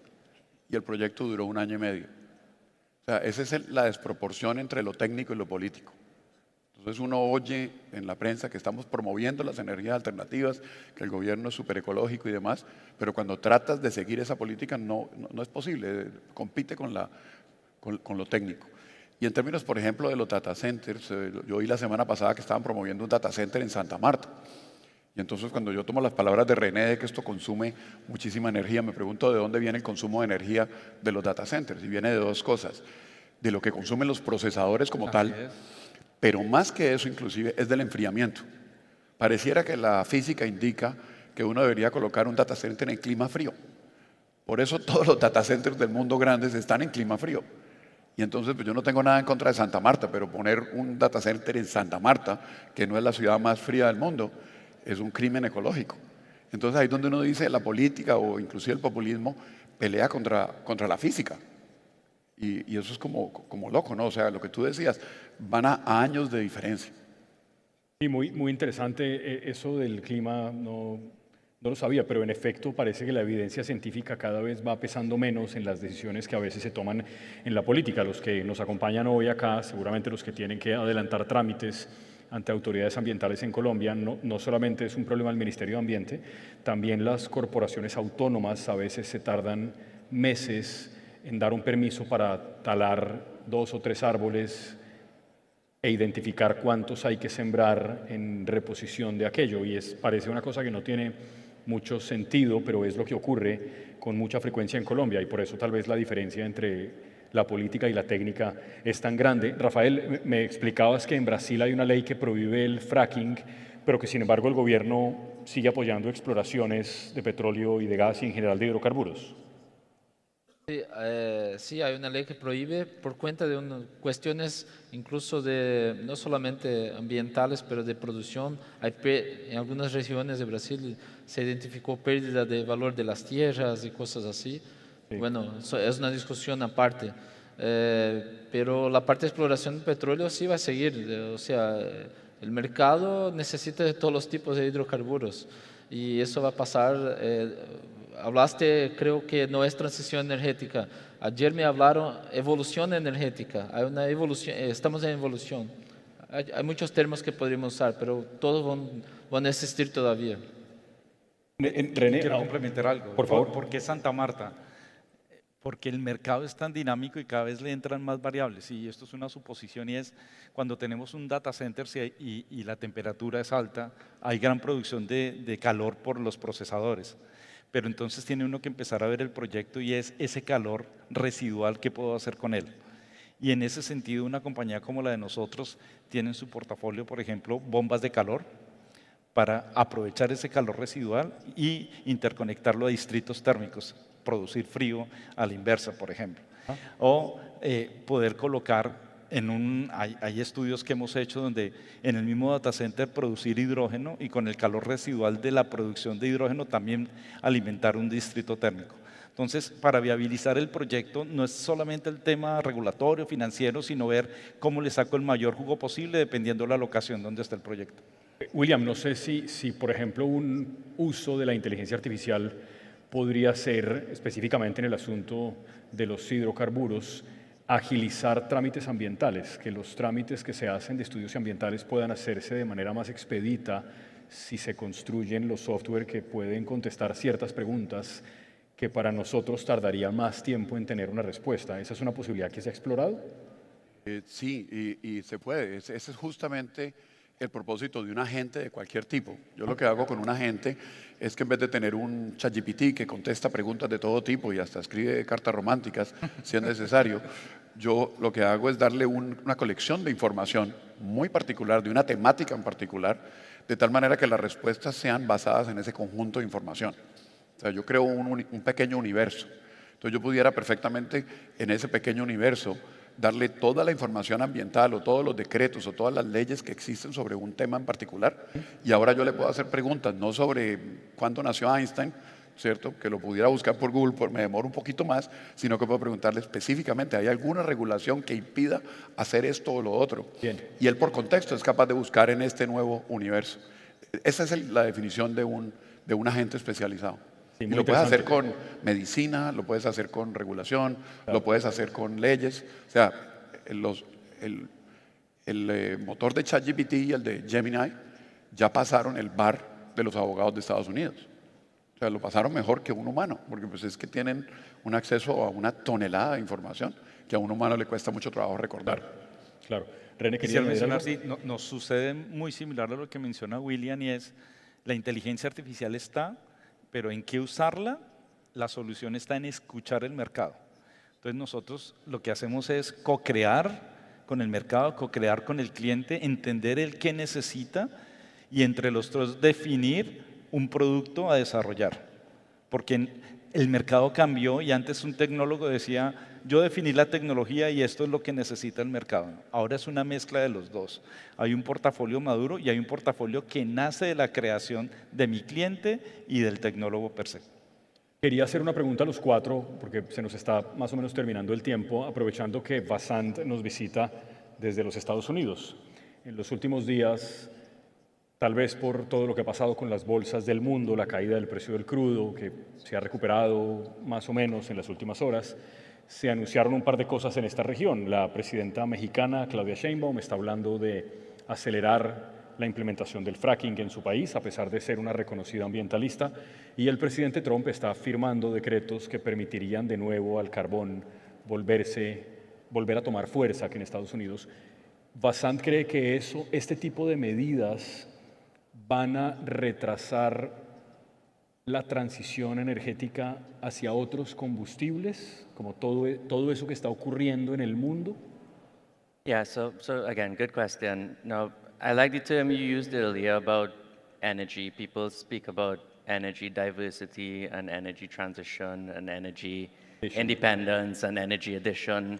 y el proyecto duró 1 año y medio. O sea, esa es la desproporción entre lo técnico y lo político. Entonces uno oye en la prensa que estamos promoviendo las energías alternativas, que el gobierno es súper ecológico y demás, pero cuando tratas de seguir esa política no es posible, compite con lo técnico. Y en términos, por ejemplo, de los data centers, yo oí la semana pasada que estaban promoviendo un data center en Santa Marta. Y entonces cuando yo tomo las palabras de René de que esto consume muchísima energía, me pregunto de dónde viene el consumo de energía de los data centers. Y viene de 2 cosas, de lo que consumen los procesadores como tal, pero más que eso inclusive es del enfriamiento. Pareciera que la física indica que uno debería colocar un data center en clima frío. Por eso todos los data centers del mundo grandes están en clima frío. Y entonces pues yo no tengo nada en contra de Santa Marta, pero poner un data center en Santa Marta, que no es la ciudad más fría del mundo, es un crimen ecológico. Entonces ahí es donde uno dice la política o inclusive el populismo pelea contra la física. Y eso es como loco, ¿no? O sea, lo que tú decías, van a años de diferencia. Sí, muy interesante eso del clima, no lo sabía, pero en efecto parece que la evidencia científica cada vez va pesando menos en las decisiones que a veces se toman en la política. Los que nos acompañan hoy acá, seguramente los que tienen que adelantar trámites ante autoridades ambientales en Colombia, no solamente es un problema del Ministerio de Ambiente, también las corporaciones autónomas a veces se tardan meses en dar un permiso para talar 2 o 3 árboles e identificar cuántos hay que sembrar en reposición de aquello. Y parece una cosa que no tiene mucho sentido, pero es lo que ocurre con mucha frecuencia en Colombia y por eso tal vez la diferencia entre la política y la técnica es tan grande. Rafael, me explicabas que en Brasil hay una ley que prohíbe el fracking, pero que sin embargo el gobierno sigue apoyando exploraciones de petróleo y de gas y en general de hidrocarburos. Sí, hay una ley que prohíbe por cuenta de cuestiones incluso de no solamente ambientales, pero de producción. En algunas regiones de Brasil se identificó pérdida de valor de las tierras y cosas así. Sí. Bueno, es una discusión aparte. Pero la parte de exploración de petróleo sí va a seguir. O sea, el mercado necesita de todos los tipos de hidrocarburos y eso va a pasar. Hablaste, creo que no es transición energética. Ayer me hablaron evolución energética. Hay una evolución, estamos en evolución. Hay muchos términos que podríamos usar, pero todos van a existir todavía. René, quiero complementar algo. Por favor. ¿Por qué Santa Marta? Porque el mercado es tan dinámico y cada vez le entran más variables. Y esto es una suposición y es cuando tenemos un data center y la temperatura es alta, hay gran producción de calor por los procesadores. Pero entonces tiene uno que empezar a ver el proyecto y es ese calor residual que puedo hacer con él. Y en ese sentido una compañía como la de nosotros tiene en su portafolio, por ejemplo, bombas de calor para aprovechar ese calor residual y interconectarlo a distritos térmicos, producir frío a la inversa, por ejemplo. O poder colocar hay estudios que hemos hecho donde en el mismo data center producir hidrógeno y con el calor residual de la producción de hidrógeno también alimentar un distrito térmico. Entonces, para viabilizar el proyecto no es solamente el tema regulatorio, financiero, sino ver cómo le saco el mayor jugo posible dependiendo de la locación donde está el proyecto. William, no sé si por ejemplo un uso de la inteligencia artificial podría ser específicamente en el asunto de los hidrocarburos agilizar trámites ambientales, que los trámites que se hacen de estudios ambientales puedan hacerse de manera más expedita si se construyen los software que pueden contestar ciertas preguntas que para nosotros tardaría más tiempo en tener una respuesta. ¿Esa es una posibilidad que se ha explorado? Sí, y se puede. Ese es justamente el propósito de un agente de cualquier tipo. Yo lo que hago con un agente es que en vez de tener un ChatGPT que contesta preguntas de todo tipo y hasta escribe cartas románticas si es necesario, yo lo que hago es darle una colección de información muy particular, de una temática en particular, de tal manera que las respuestas sean basadas en ese conjunto de información. O sea, yo creo un pequeño universo. Entonces yo pudiera perfectamente en ese pequeño universo darle toda la información ambiental o todos los decretos o todas las leyes que existen sobre un tema en particular, y ahora yo le puedo hacer preguntas no sobre cuándo nació Einstein, ¿cierto? Que lo pudiera buscar por Google, me demoro un poquito más, sino que puedo preguntarle específicamente, ¿hay alguna regulación que impida hacer esto o lo otro? Bien. Y él por contexto es capaz de buscar en este nuevo universo. Esa es la definición de un agente especializado. Sí, Y muy lo puedes hacer interesante. con medicina, lo puedes hacer con regulación, lo puedes hacer con leyes. O sea, el motor de ChatGPT y el de Gemini ya pasaron el bar de los abogados de Estados Unidos. O sea, lo pasaron mejor que un humano, porque pues es que tienen un acceso a una tonelada de información que a un humano le cuesta mucho trabajo recordar. Claro. René, Quisiera ¿querías añadir mencionar, algo? sí, nos sucede muy similar a lo que menciona William, y es la inteligencia artificial está, pero en qué usarla, la solución está en escuchar el mercado. Entonces nosotros lo que hacemos es co-crear con el mercado, co-crear con el cliente, entender el qué necesita y entre los dos definir un producto a desarrollar. Porque el mercado cambió y antes un tecnólogo decía, yo definí la tecnología y esto es lo que necesita el mercado. Ahora es una mezcla de los dos. Hay un portafolio maduro y hay un portafolio que nace de la creación de mi cliente y del tecnólogo per se. Quería hacer una pregunta a los cuatro, porque se nos está más o menos terminando el tiempo, aprovechando que Vasant nos visita desde los Estados Unidos. En los últimos días, tal vez por todo lo que ha pasado con las bolsas del mundo, la caída del precio del crudo, que se ha recuperado más o menos en las últimas horas, se anunciaron un par de cosas en esta región. La presidenta mexicana, Claudia Sheinbaum, está hablando de acelerar la implementación del fracking en su país, a pesar de ser una reconocida ambientalista, y el presidente Trump está firmando decretos que permitirían de nuevo al carbón volver a tomar fuerza aquí en Estados Unidos. Vasant cree que este tipo de medidas van a retrasar la transición energética hacia otros combustibles, como todo eso que está ocurriendo en el mundo. Yeah, so again, good question. Now, I like the term you used earlier about energy. People speak about energy diversity and energy transition and energy independence and energy addition.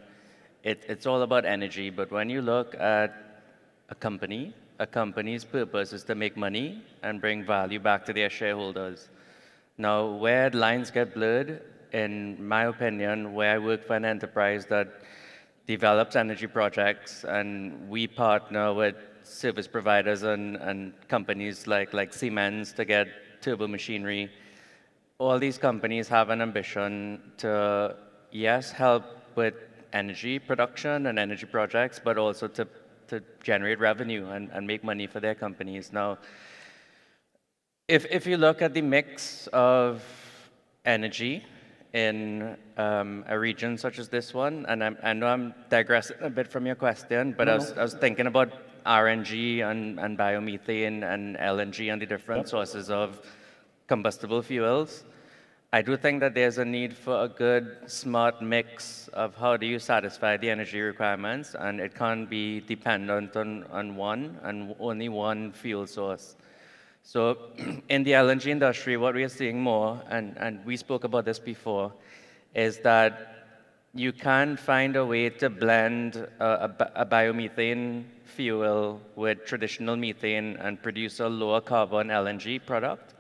It's all about energy, but when you look at a company's purpose is to make money and bring value back to their shareholders. Now, where lines get blurred, in my opinion, where I work for an enterprise that develops energy projects, and we partner with service providers and companies like Siemens to get turbo machinery. All these companies have an ambition to, yes, help with energy production and energy projects, but also to generate revenue and make money for their companies. Now, if you look at the mix of energy in a region such as this one, and I know I'm digressing a bit from your question, but I was thinking about RNG and biomethane and LNG and the different sources of combustible fuels. I do think that there's a need for a good, smart mix of how do you satisfy the energy requirements, and it can't be dependent on one and only one fuel source. So in the LNG industry, what we are seeing more, and we spoke about this before, is that you can find a way to blend a biomethane fuel with traditional methane and produce a lower carbon LNG product.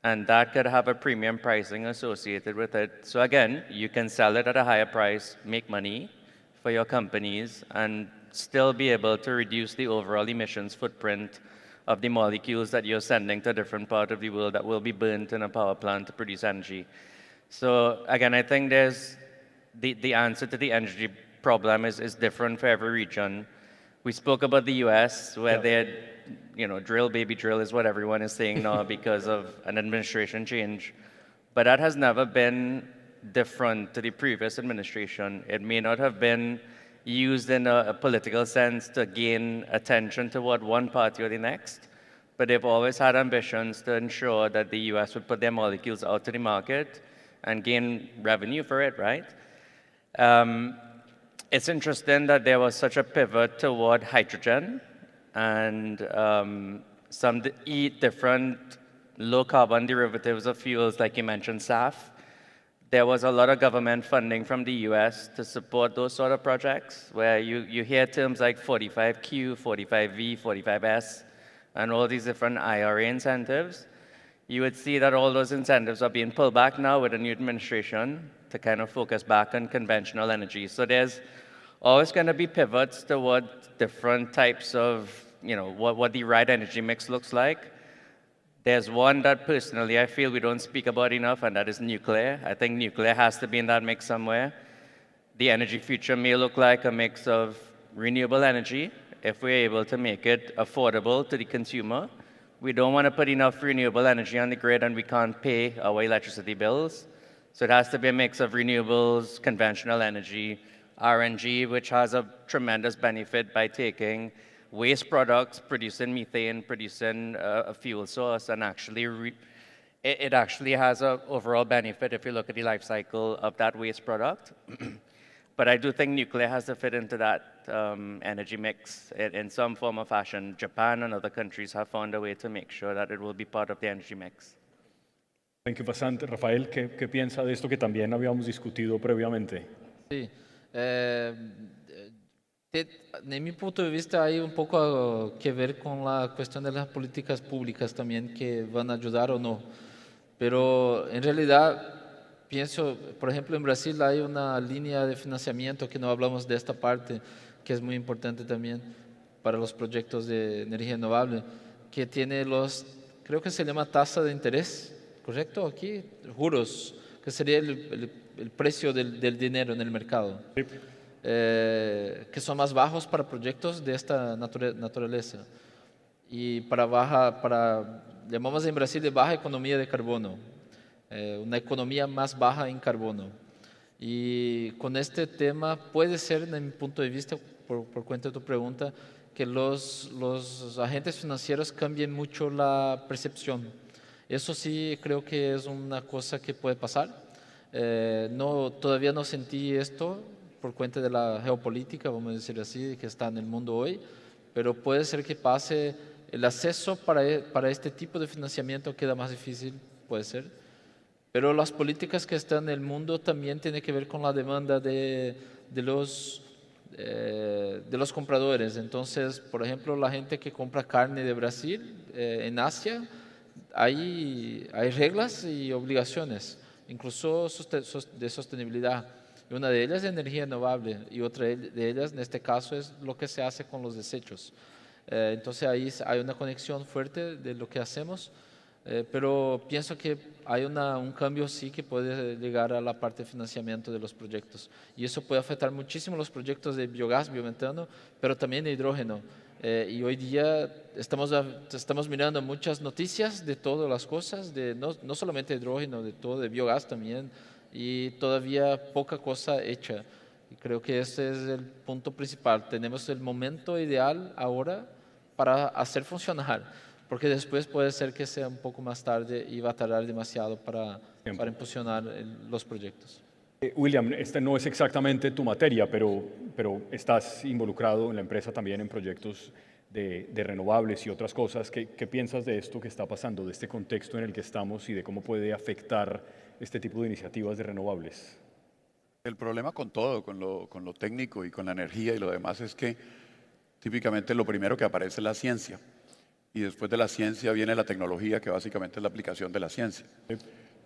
And that could have a premium pricing associated with it. So again, you can sell it at a higher price, make money for your companies, and still be able to reduce the overall emissions footprint of the molecules that you're sending to a different part of the world that will be burnt in a power plant to produce energy. So again, I think there's the answer to the energy problem is different for every region. We spoke about the US, where they had, drill, baby, drill is what everyone is saying now because of an administration change. But that has never been different to the previous administration. It may not have been used in a political sense to gain attention toward one party or the next, but they've always had ambitions to ensure that the US would put their molecules out to the market and gain revenue for it, right? It's interesting that there was such a pivot toward hydrogen and some different low-carbon derivatives of fuels, like you mentioned, SAF. There was a lot of government funding from the US to support those sort of projects, where you hear terms like 45Q, 45V, 45S, and all these different IRA incentives. You would see that all those incentives are being pulled back now with a new administration to kind of focus back on conventional energy. So there's always going to be pivots toward different types of, what the right energy mix looks like. There's one that personally I feel we don't speak about enough, and that is nuclear. I think nuclear has to be in that mix somewhere. The energy future may look like a mix of renewable energy if we're able to make it affordable to the consumer. We don't want to put enough renewable energy on the grid and we can't pay our electricity bills. So it has to be a mix of renewables, conventional energy, RNG, which has a tremendous benefit by taking waste products, producing methane, producing a fuel source, and actually it actually has an overall benefit if you look at the life cycle of that waste product. But I do think nuclear has to fit into that energy mix in some form or fashion. Japan and other countries have found a way to make sure that it will be part of the energy mix. Thank you bastante. Rafael, ¿qué piensa de esto que también habíamos discutido previamente? Sí. De mi punto de vista hay un poco que ver con la cuestión de las políticas públicas también que van a ayudar o no. Pero en realidad pienso, por ejemplo, en Brasil hay una línea de financiamiento que no hablamos de esta parte, que es muy importante también para los proyectos de energía renovable, que tiene creo que se llama tasa de interés, ¿correcto? Aquí, juros, que sería el precio del dinero en el mercado. Sí. Que son más bajos para proyectos de esta naturaleza y llamamos en Brasil de baja economía de carbono, una economía más baja en carbono. Y con este tema puede ser, en mi punto de vista, por cuenta de tu pregunta, que los agentes financieros cambien mucho la percepción. Eso sí creo que es una cosa que puede pasar. Todavía no sentí esto por cuenta de la geopolítica, vamos a decir así, que está en el mundo hoy, pero puede ser que pase el acceso para este tipo de financiamiento queda más difícil, puede ser. Pero las políticas que están en el mundo también tienen que ver con la demanda de los compradores. Entonces, por ejemplo, la gente que compra carne de Brasil en Asia, hay reglas y obligaciones, incluso de sostenibilidad. Una de ellas es energía renovable y otra de ellas, en este caso, es lo que se hace con los desechos. Entonces ahí hay una conexión fuerte de lo que hacemos, pero pienso que hay un cambio sí que puede llegar a la parte de financiamiento de los proyectos. Y eso puede afectar muchísimo los proyectos de biogás, biometano, pero también de hidrógeno. Y hoy día estamos mirando muchas noticias de todas las cosas, no solamente de hidrógeno, de todo, de biogás también, y todavía poca cosa hecha. Y creo que ese es el punto principal. Tenemos el momento ideal ahora para hacer funcionar, porque después puede ser que sea un poco más tarde y va a tardar demasiado para impulsionar los proyectos. William, esta no es exactamente tu materia, pero estás involucrado en la empresa también en proyectos de renovables y otras cosas. ¿Qué piensas de esto que está pasando, de este contexto en el que estamos y de cómo puede afectar este tipo de iniciativas de renovables? El problema con todo, con lo técnico y con la energía y lo demás es que típicamente lo primero que aparece es la ciencia y después de la ciencia viene la tecnología, que básicamente es la aplicación de la ciencia. Sí.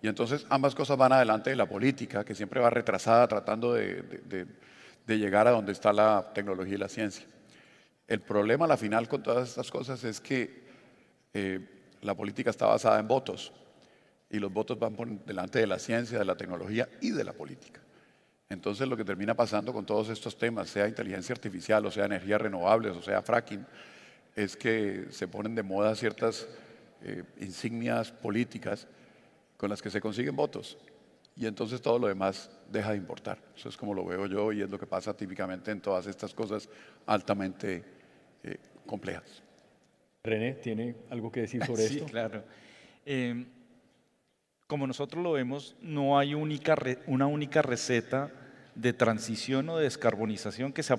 Y entonces ambas cosas van adelante de la política, que siempre va retrasada tratando de llegar a donde está la tecnología y la ciencia. El problema a la final con todas estas cosas es que la política está basada en votos y los votos van por delante de la ciencia, de la tecnología y de la política. Entonces lo que termina pasando con todos estos temas, sea inteligencia artificial, o sea energías renovables, o sea fracking, es que se ponen de moda ciertas insignias políticas con las que se consiguen votos. y entonces todo lo demás deja de importar. Eso es como lo veo yo y es lo que pasa típicamente en todas estas cosas altamente complejas. René, ¿tiene algo que decir sobre Sí, esto? claro. Como nosotros lo vemos, no hay una única receta de transición o de descarbonización que se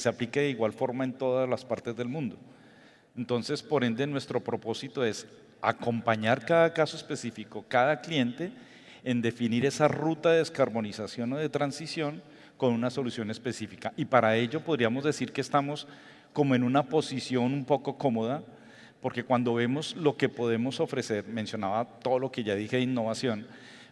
aplique de igual forma en todas las partes del mundo. Entonces, por ende, nuestro propósito es acompañar cada caso específico, cada cliente, en definir esa ruta de descarbonización o de transición con una solución específica. Y para ello podríamos decir que estamos como en una posición un poco cómoda, porque cuando vemos lo que podemos ofrecer, mencionaba todo lo que ya dije de innovación,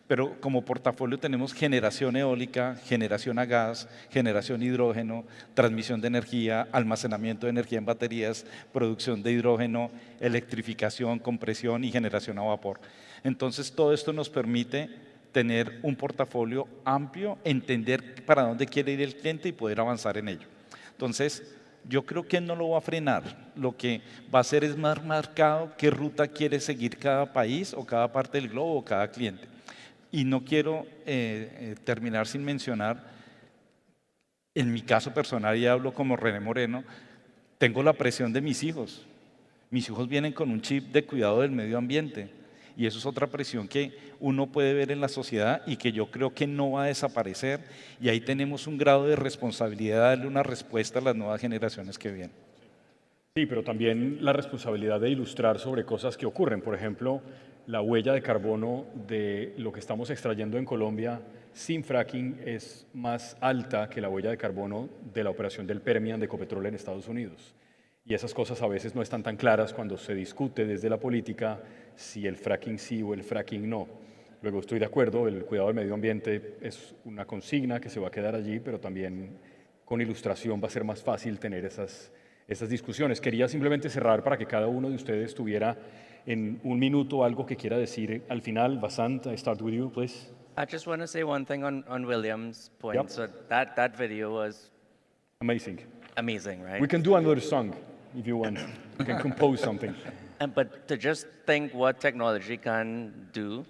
pero como portafolio tenemos generación eólica, generación a gas, generación hidrógeno, transmisión de energía, almacenamiento de energía en baterías, producción de hidrógeno, electrificación, compresión y generación a vapor. Entonces todo esto nos permite tener un portafolio amplio, entender para dónde quiere ir el cliente y poder avanzar en ello. Entonces, yo creo que no lo va a frenar. Lo que va a hacer es más marcado qué ruta quiere seguir cada país o cada parte del globo o cada cliente. Y no quiero terminar sin mencionar, en mi caso personal, y hablo como René Moreno, tengo la presión de mis hijos. Mis hijos vienen con un chip de cuidado del medio ambiente. Y eso es otra presión que uno puede ver en la sociedad y que yo creo que no va a desaparecer. Y ahí tenemos un grado de responsabilidad de darle una respuesta a las nuevas generaciones que vienen. Sí, pero también la responsabilidad de ilustrar sobre cosas que ocurren. Por ejemplo, la huella de carbono de lo que estamos extrayendo en Colombia sin fracking es más alta que la huella de carbono de la operación del Permian de Ecopetrol en Estados Unidos. Y esas cosas a veces no están tan claras cuando se discute desde la política si el fracking sí o el fracking no. Luego estoy de acuerdo, el cuidado del medio ambiente es una consigna que se va a quedar allí, pero también con ilustración va a ser más fácil tener esas discusiones. Quería simplemente cerrar para que cada uno de ustedes tuviera en un minuto algo que quiera decir al final. Vasant, I start with you, please. I just want to say one thing on William's point. Yep. So that video was Amazing. amazing, right? We can do another song if you want. We can compose something. But to just think what technology can do,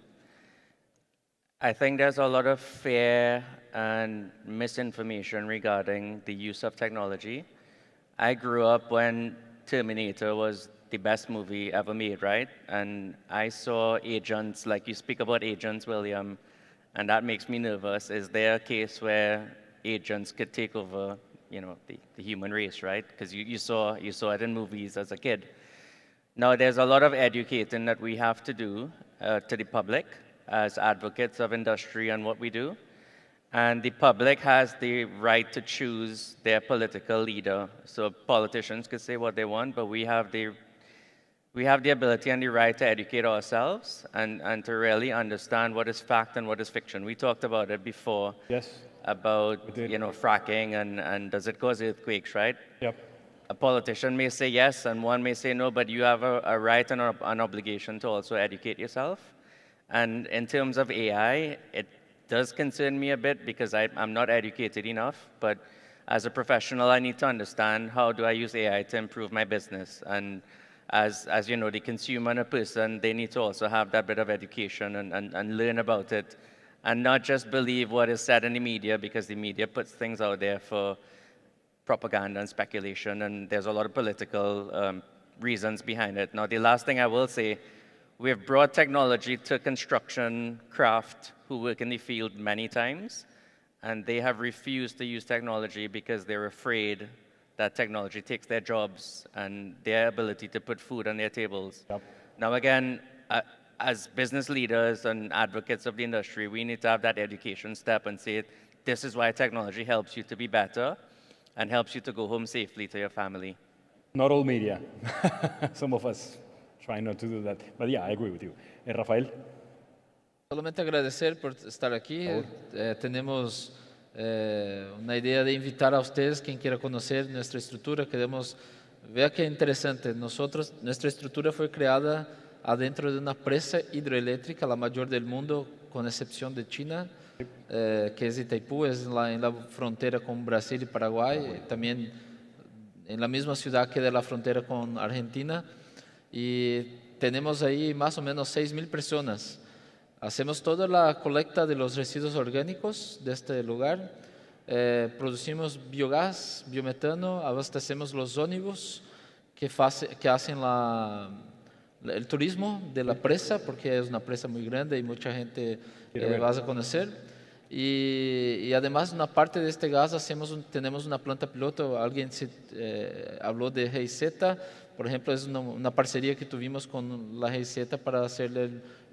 I think there's a lot of fear and misinformation regarding the use of technology. I grew up when Terminator was the best movie ever made, right? And I saw agents, like you speak about agents, William, and that makes me nervous. Is there a case where agents could take over, the human race, right? Because you saw it in movies as a kid. Now, there's a lot of educating that we have to do to the public as advocates of industry and what we do. And the public has the right to choose their political leader. So politicians can say what they want, but we have the ability and the right to educate ourselves and to really understand what is fact and what is fiction. We talked about it before. Yes. About fracking and does it cause earthquakes, right? Yep. A politician may say yes and one may say no, but you have a right and an obligation to also educate yourself. And in terms of AI, it does concern me a bit because I'm not educated enough, but as a professional, I need to understand how do I use AI to improve my business. And as you know, the consumer and a person, they need to also have that bit of education and learn about it and not just believe what is said in the media because the media puts things out there for propaganda and speculation, and there's a lot of political reasons behind it. Now, the last thing I will say, we have brought technology to construction craft who work in the field many times, and they have refused to use technology because they're afraid that technology takes their jobs and their ability to put food on their tables. Yep. Now, again, as business leaders and advocates of the industry, we need to have that education step and say, this is why technology helps you to be better and helps you to go home safely to your family. Not all media. Some of us try not to do that. But yeah, I agree with you. Rafael? Solamente agradecer por estar aquí. Tenemos una idea de invitar a ustedes, quien quiera conocer nuestra estructura. Queremos ver qué interesante. Nuestra estructura fue creada adentro de una presa hidroeléctrica, la mayor del mundo, con excepción de China, que es Itaipú, es en la frontera con Brasil y Paraguay, también en la misma ciudad que de la frontera con Argentina. Y tenemos ahí más o menos 6.000 personas. Hacemos toda la colecta de los residuos orgánicos de este lugar, producimos biogás, biometano, abastecemos los ómnibus que hacen el turismo de la presa, porque es una presa muy grande y mucha gente vas a conocer. Y además, una parte de este gas tenemos una planta piloto. Alguien habló de GIZ, por ejemplo, es una parcería que tuvimos con la GIZ para hacer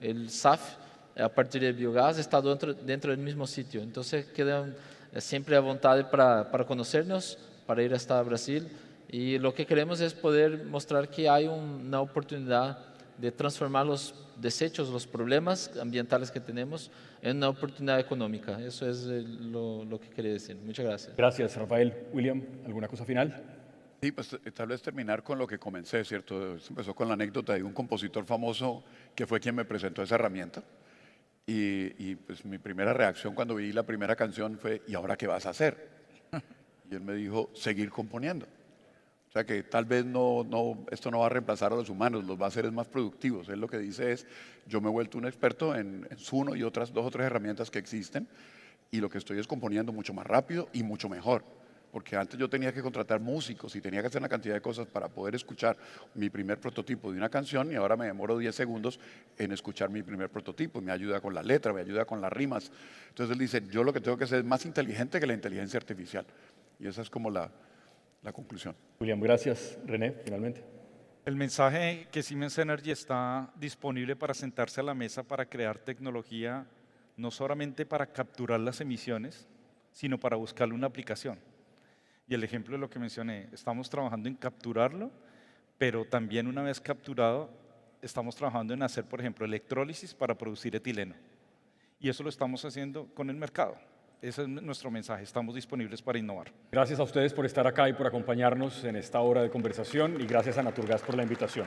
el SAF a partir del biogás, está dentro del mismo sitio. Entonces, quedan siempre a voluntad para conocernos, para ir hasta Brasil. Y lo que queremos es poder mostrar que hay una oportunidad de transformar los desechos, los problemas ambientales que tenemos, en una oportunidad económica. Eso es lo que quería decir. Muchas gracias. Gracias, Rafael. William, ¿alguna cosa final? Sí, pues tal vez terminar con lo que comencé, ¿cierto? Esto empezó con la anécdota de un compositor famoso que fue quien me presentó esa herramienta. Y pues mi primera reacción cuando vi la primera canción fue, ¿y ahora qué vas a hacer? Y él me dijo, seguir componiendo. O sea que tal vez esto no va a reemplazar a los humanos, los va a hacer más productivos. Él lo que dice es, yo me he vuelto un experto en Suno y otras 2 o 3 herramientas que existen, y lo que estoy es componiendo mucho más rápido y mucho mejor. Porque antes yo tenía que contratar músicos y tenía que hacer una cantidad de cosas para poder escuchar mi primer prototipo de una canción, y ahora me demoro 10 segundos en escuchar mi primer prototipo. Me ayuda con la letra, me ayuda con las rimas. Entonces él dice, yo lo que tengo que hacer es más inteligente que la inteligencia artificial. Y esa es como la conclusión. William, gracias. René, finalmente. El mensaje que Siemens Energy está disponible para sentarse a la mesa para crear tecnología, no solamente para capturar las emisiones, sino para buscarle una aplicación. Y el ejemplo de lo que mencioné, estamos trabajando en capturarlo, pero también una vez capturado, estamos trabajando en hacer, por ejemplo, electrólisis para producir etileno. Y eso lo estamos haciendo con el mercado. Ese es nuestro mensaje, estamos disponibles para innovar. Gracias a ustedes por estar acá y por acompañarnos en esta hora de conversación, y gracias a Naturgas por la invitación.